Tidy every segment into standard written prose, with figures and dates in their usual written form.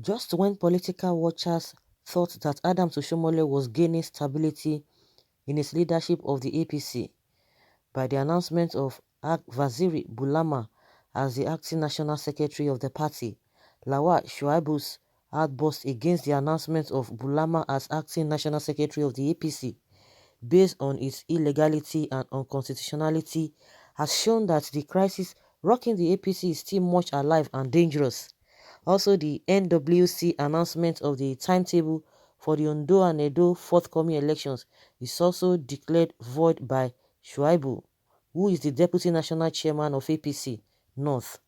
Just when political watchers thought that Adams Oshiomole was gaining stability in his leadership of the APC by the announcement of Waziri Bulama as the acting national secretary of the party, Lawal Shuaibu's outburst against the announcement of Bulama as acting national secretary of the APC based on its illegality and unconstitutionality has shown that the crisis rocking the APC is still much alive and dangerous. Also, the NWC announcement of the timetable for the Ondo and Edo forthcoming elections is also declared void by Shuaibu, who is the deputy national chairman of APC North.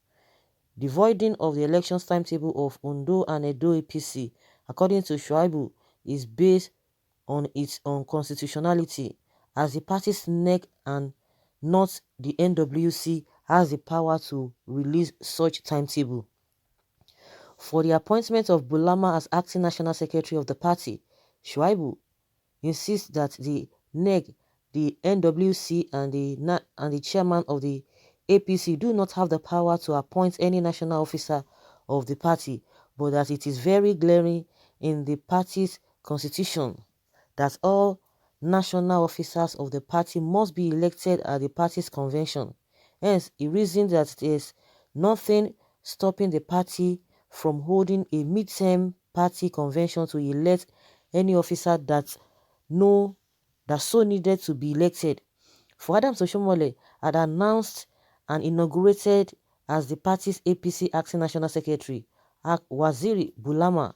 The voiding of the elections timetable of Ondo and Edo APC, according to Shuaibu, is based on its unconstitutionality, as the party's neck and not the NWC has the power to release such timetable. For the appointment of Bulama as acting national secretary of the party, Shuaibu insists that the NEG, the NWC, and the chairman of the APC do not have the power to appoint any national officer of the party, but that it is very glaring in the party's constitution that all national officers of the party must be elected at the party's convention. Hence, he reasoned that there is nothing stopping the party from holding a mid-term party convention to elect any officer that so needed to be elected. For Adams Oshiomole had announced and inaugurated as the party's APC acting national secretary, Waziri Bulama.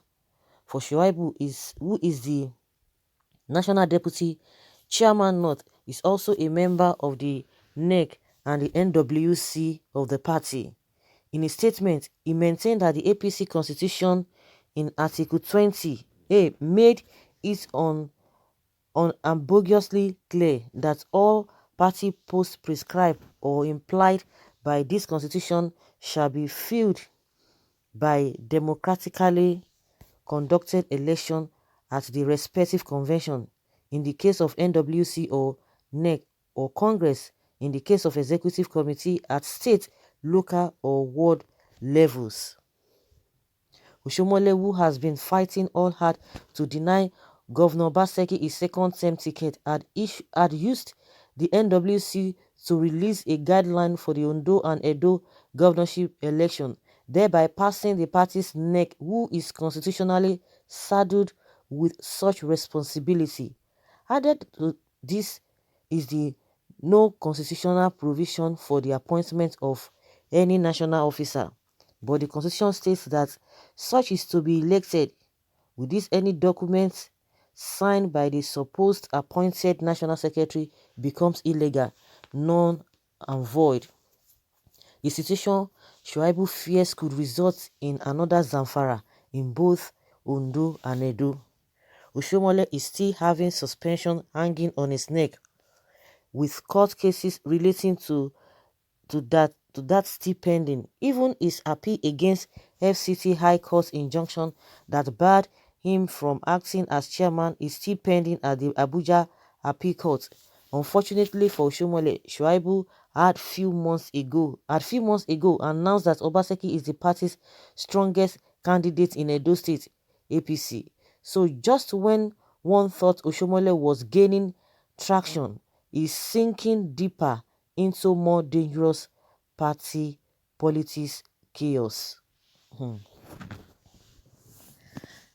For Shuaibu, who is the national deputy chairman North, is also a member of the NEC and the NWC of the party. In a statement, he maintained that the APC constitution in Article 20A made it unambiguously clear that all party posts prescribed or implied by this constitution shall be filled by democratically conducted election at the respective convention in the case of NWC or NEC, or Congress in the case of executive committee at state, local or ward levels. Oshiomole, who has been fighting all hard to deny Governor Obaseki his second-term ticket, had used the NWC to release a guideline for the Ondo and Edo governorship election, thereby passing the party's neck, who is constitutionally saddled with such responsibility. Added to this is the no constitutional provision for the appointment of any national officer, but the constitution states that such is to be elected. With this, any document signed by the supposed appointed national secretary becomes illegal, null and void. The situation Shuaibu fears could result in another Zamfara in both Ondo and Edo. Oshiomole is still having suspension hanging on his neck, with court cases relating to that still pending. Even his appeal against FCT High Court's injunction that barred him from acting as chairman is still pending at the Abuja Appeal Court. Unfortunately for Oshiomole, Shuaibu had few months ago announced that Obaseki is the party's strongest candidate in Edo State APC. So just when one thought Oshiomole was gaining traction, he's sinking deeper into more dangerous party politics chaos.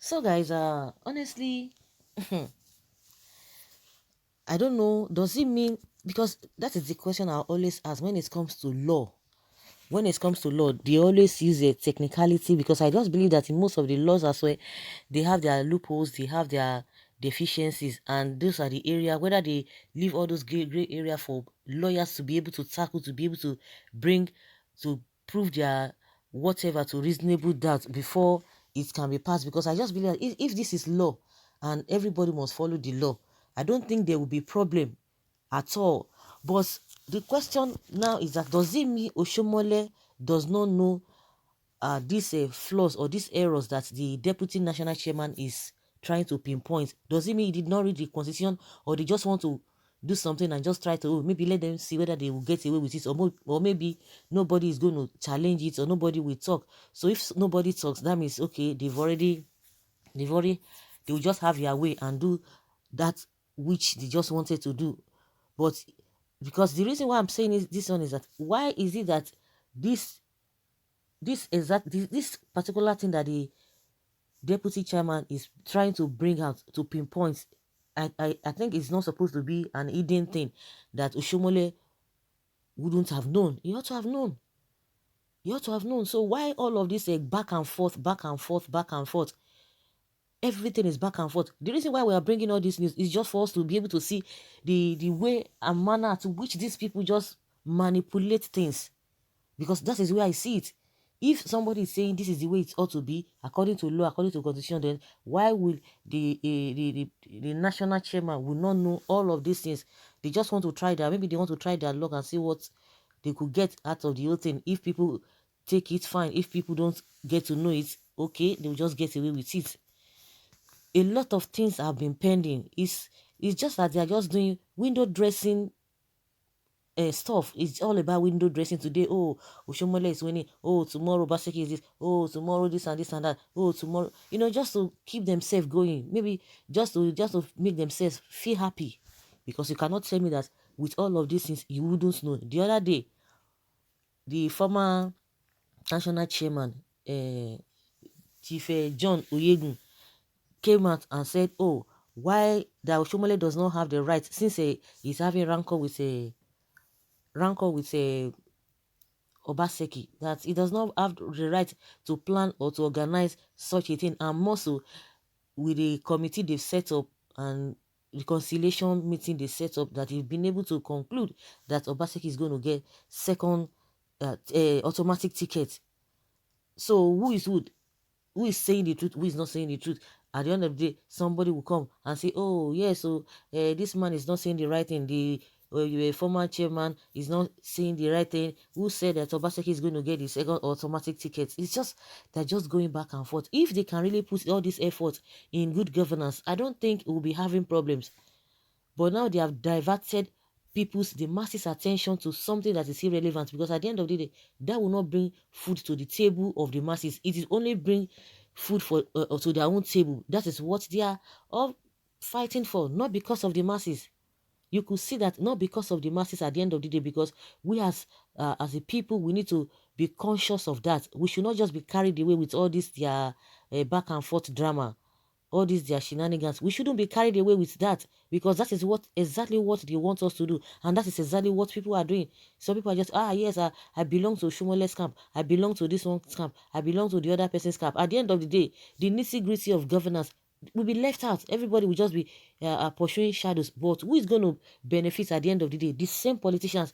So guys, honestly, I don't know, does it mean, because that is the question I always ask when it comes to law. When it comes to law, they always use a technicality, because I just believe that in most of the laws as well, they have their loopholes, they have their deficiencies, and those are the area, whether they leave all those gray area for lawyers to be able to tackle, to be able to bring, to prove their whatever to reasonable doubt before it can be passed. Because I just believe that if this is law and everybody must follow the law, I don't think there will be problem at all. But the question now is that, does it mean Oshiomole does not know these flaws or these errors that the deputy national chairman is trying to pinpoint? Does it mean he did not read the constitution, or they just want to do something and just try to, maybe let them see whether they will get away with it, or maybe nobody is going to challenge it, or nobody will talk. So if nobody talks, that means, okay, they've already, they will just have their way and do that which they just wanted to do. But because the reason why I'm saying this one is that, why is it that this particular thing that the deputy chairman is trying to bring out, to pinpoint, I think it's not supposed to be an hidden thing that Oshiomole wouldn't have known. He ought to have known. He ought to have known. So why all of this back and forth, back and forth, back and forth? Everything is back and forth. The reason why we are bringing all this news is just for us to be able to see the way and manner to which these people just manipulate things. Because that is where I see it. If somebody is saying this is the way it ought to be, according to law, according to constitution, then why will the national chairman will not know all of these things? They just want to try that. Maybe they want to try their luck and see what they could get out of the whole thing. If people take it, fine. If people don't get to know it, okay, they will just get away with it. A lot of things have been pending. It's just that they are just doing window dressing stuff. It's all about window dressing today. Oh, Oshiomole is winning. Oh, tomorrow Baseki is this. Oh, tomorrow this and this and that. Oh, tomorrow, just to keep themselves going. Maybe just to make themselves feel happy. Because you cannot tell me that with all of these things you wouldn't know. The other day, the former national chairman, Chief John Oyegun, came out and said, oh, why that Oshiomole does not have the right, since he's having rancor with Obaseki, that he does not have the right to plan or to organize such a thing, and more so with the committee they've set up and reconciliation meeting they set up, that he's been able to conclude that Obaseki is going to get second automatic ticket. So who is saying the truth, who is not saying the truth? At the end of the day, somebody will come and say, oh yeah, so this man is not saying the right thing. The former chairman is not saying the right thing. Who said that Obaseki is going to get the second automatic ticket? It's just, they're just going back and forth. If they can really put all this effort in good governance, I don't think we'll be having problems. But now they have diverted the masses' attention to something that is irrelevant, because at the end of the day, that will not bring food to the table of the masses. It is only bring food for to their own table. That is what they are all fighting for, not because of the masses. You could see that not because of the masses at the end of the day, because we as a people, we need to be conscious of that. We should not just be carried away with all this their back and forth drama, all these their shenanigans. We shouldn't be carried away with that, because that is exactly what they want us to do, and that is exactly what people are doing. Some people are just, yes, I belong to Oshomole's camp, I belong to this one's camp, I belong to the other person's camp. At the end of the day, the nitty-gritty of governance will be left out. Everybody will just be pursuing shadows. But who is going to benefit at the end of the day? The same politicians.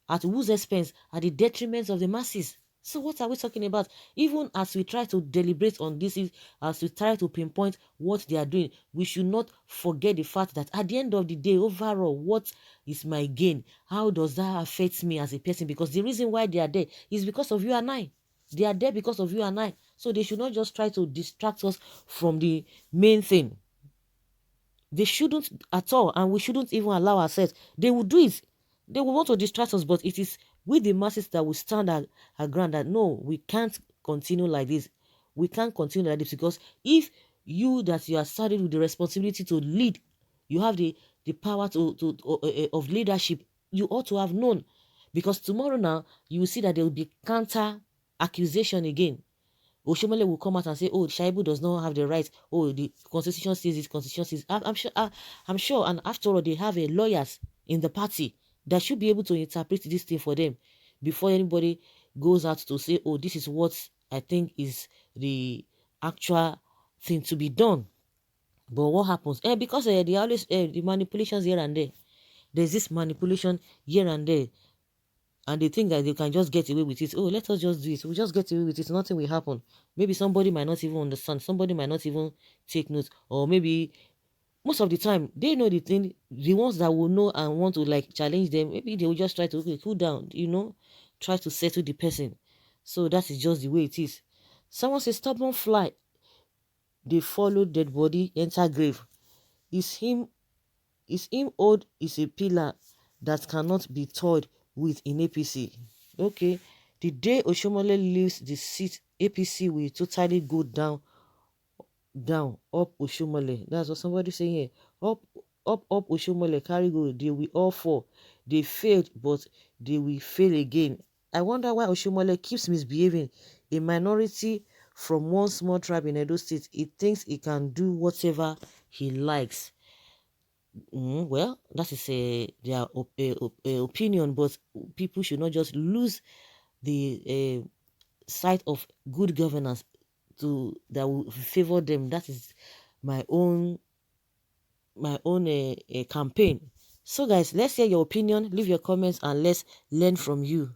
At whose expense? At the detriment of the masses. So what are we talking about? Even as we try to deliberate on this, as we try to pinpoint what they are doing, we should not forget the fact that at the end of the day, overall, what is my gain? How does that affect me as a person? Because the reason why they are there is because of you and I. They are there because of you and I. So they should not just try to distract us from the main thing. They shouldn't at all, and we shouldn't even allow ourselves. They will do it. They will want to distract us, but it is with the masses that will stand our ground that no, we can't continue like this. We can't continue like this, because if you are started with the responsibility to lead, you have the power of leadership, you ought to have known. Because tomorrow now, you will see that there will be counter accusation again. Oshiomole will come out and say, oh, Shaibu does not have the right. Oh, the constitution says this, constitution says. I'm sure, and after all, they have lawyers in the party that should be able to interpret this thing for them before anybody goes out to say, oh, this is what I think is the actual thing to be done. But what happens? Because they always the manipulations here and there. There's this manipulation here and there. And they think that they can just get away with it. Oh, let us just do it. We'll just get away with it. Nothing will happen. Maybe somebody might not even understand. Somebody might not even take note. Or maybe most of the time, they know the thing. The ones that will know and want to like challenge them, maybe they will just try to, okay, cool down, try to settle the person. So that is just the way it is. Someone says, stubborn fly. They follow dead body, enter grave. Is him Is him old is a pillar that cannot be toyed with in APC. Okay, the day Oshiomole leaves the seat, APC will totally go down, up Oshiomole. That's what somebody saying here. Up Oshiomole, carry go. They will all fall. They failed, but they will fail again. I wonder why Oshiomole keeps misbehaving. A minority from one small tribe in Edo State, he thinks he can do whatever he likes. Well, that is their opinion, but people should not just lose the sight of good governance to that will favor them. That is my own campaign. So guys, let's hear your opinion, leave your comments, and let's learn from you.